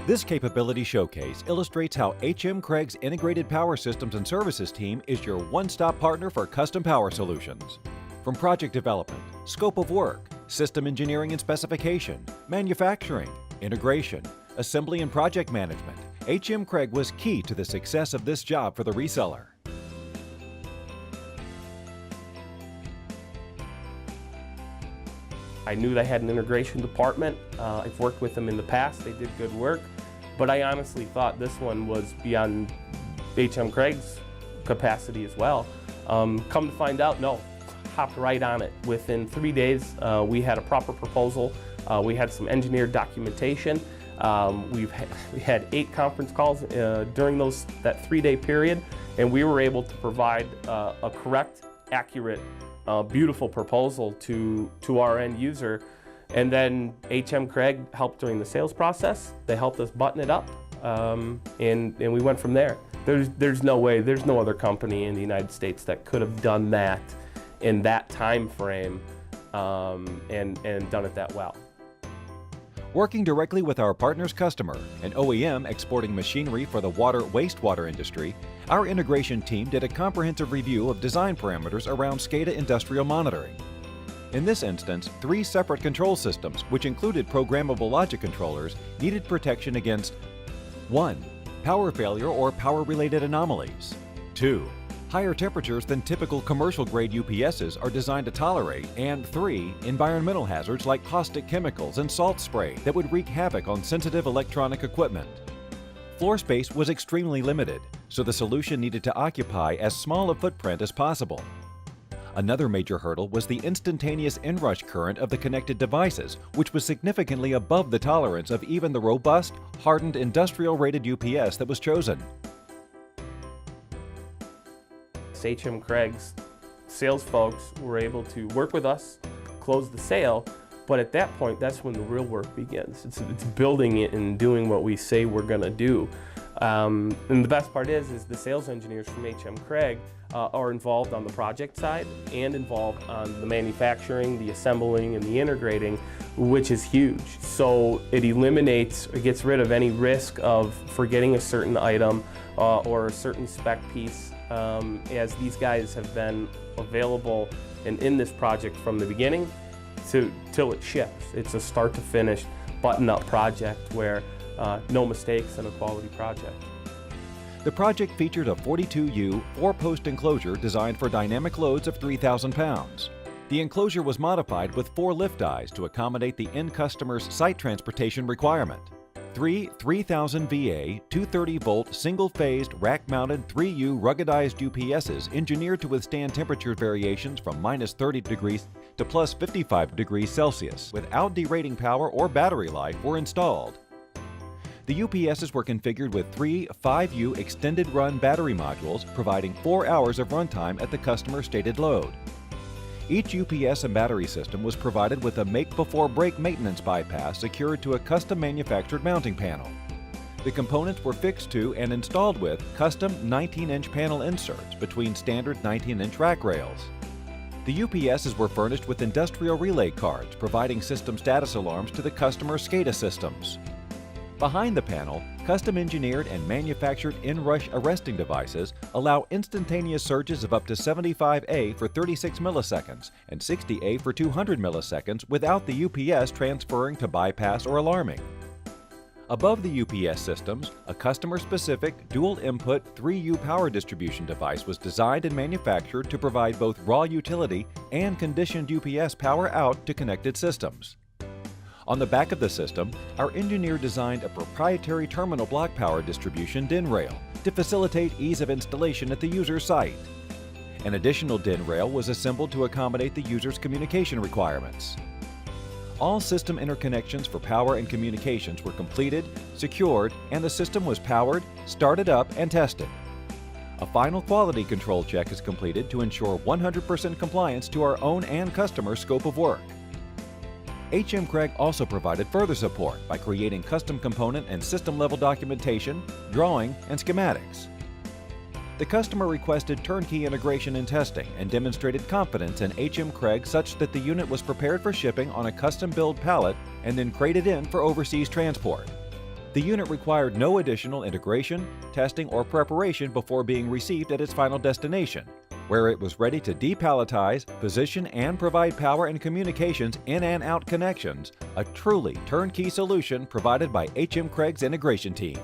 This capability showcase illustrates how HM Cragg's Integrated Power Systems and Services team is your one-stop partner for custom power solutions. From project development, scope of work, system engineering and specification, manufacturing, integration, assembly and project management, HM Cragg was key to the success of this job for the reseller. I knew they had an integration department. I've worked with them in the past. They did good work. But I honestly thought this one was beyond HM Cragg's capacity as well. Come to find out, no, hopped right on it. Within 3 days, we had a proper proposal. We had some engineered documentation. We had 8 conference calls during that 3-day period, and we were able to provide a correct, accurate, beautiful proposal to our end user. And then HM Cragg helped during the sales process. They helped us button it up, and we went from there. There's no way, there's no other company in the United States that could have done that in that time frame and done it that well. Working directly with our partner's customer, an OEM exporting machinery for the wastewater industry, our integration team did a comprehensive review of design parameters around SCADA industrial monitoring. In this instance, 3 separate control systems, which included programmable logic controllers, needed protection against 1. Power failure or power-related anomalies. 2. Higher temperatures than typical commercial-grade UPSs are designed to tolerate, and 3. Environmental hazards like caustic chemicals and salt spray that would wreak havoc on sensitive electronic equipment. Floor space was extremely limited, so the solution needed to occupy as small a footprint as possible. Another major hurdle was the instantaneous inrush current of the connected devices, which was significantly above the tolerance of even the robust, hardened industrial-rated UPS that was chosen. HM Cragg's sales folks were able to work with us, close the sale, but at that point, that's when the real work begins. It's building it and doing what we say we're going to do. And the best part is the sales engineers from HM Cragg are involved on the project side and involved on the manufacturing, the assembling, and the integrating, which is huge. So it eliminates or gets rid of any risk of forgetting a certain item or a certain spec piece, as these guys have been available and in this project from the beginning till it ships. It's a start to finish, button-up project where no mistakes and a quality project. The project featured a 42U 4-post enclosure designed for dynamic loads of 3,000 pounds. The enclosure was modified with 4 lift eyes to accommodate the end customer's site transportation requirement. 3 3000 VA 230-volt single-phased rack-mounted 3U ruggedized UPSs engineered to withstand temperature variations from -30 degrees to +55 degrees Celsius without derating power or battery life were installed. The UPSs were configured with 3 5U extended run battery modules, providing 4 hours of runtime at the customer's stated load. Each UPS and battery system was provided with a make-before-break maintenance bypass secured to a custom manufactured mounting panel. The components were fixed to and installed with custom 19-inch panel inserts between standard 19-inch rack rails. The UPSs were furnished with industrial relay cards, providing system status alarms to the customer's SCADA systems. Behind the panel, custom-engineered and manufactured inrush arresting devices allow instantaneous surges of up to 75A for 36 milliseconds and 60A for 200 milliseconds without the UPS transferring to bypass or alarming. Above the UPS systems, a customer-specific dual-input 3U power distribution device was designed and manufactured to provide both raw utility and conditioned UPS power out to connected systems. On the back of the system, our engineer designed a proprietary terminal block power distribution DIN rail to facilitate ease of installation at the user's site. An additional DIN rail was assembled to accommodate the user's communication requirements. All system interconnections for power and communications were completed, secured, and the system was powered, started up, and tested. A final quality control check is completed to ensure 100% compliance to our own and customer scope of work. HM Cragg also provided further support by creating custom component and system-level documentation, drawing, and schematics. The customer requested turnkey integration and testing and demonstrated confidence in HM Cragg such that the unit was prepared for shipping on a custom-built pallet and then crated in for overseas transport. The unit required no additional integration, testing, or preparation before being received at its final destination, where it was ready to depalletize, position, and provide power and communications in and out connections, a truly turnkey solution provided by HM Cragg's integration team.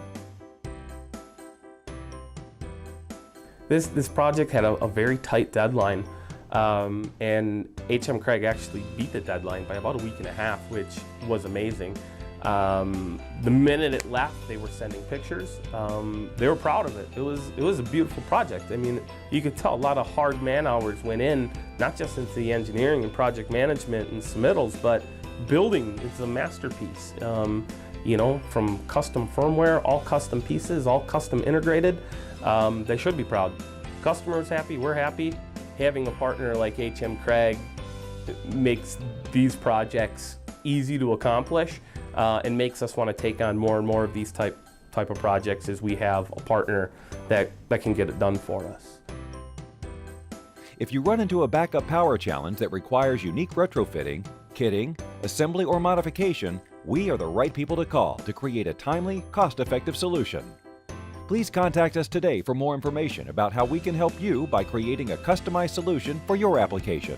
This project had a very tight deadline, and HM Cragg actually beat the deadline by about a week and a half, which was amazing. The minute it left, they were sending pictures. They were proud of it. It was a beautiful project. I mean, you could tell a lot of hard man hours went in, not just into the engineering and project management and submittals, but building is a masterpiece. You know, from custom firmware, all custom pieces, all custom integrated. They should be proud. Customer's happy, we're happy. Having a partner like HM Cragg makes these projects easy to accomplish, and makes us want to take on more and more of these type of projects as we have a partner that can get it done for us. If you run into a backup power challenge that requires unique retrofitting, kitting, assembly, or modification, we are the right people to call to create a timely, cost-effective solution. Please contact us today for more information about how we can help you by creating a customized solution for your application.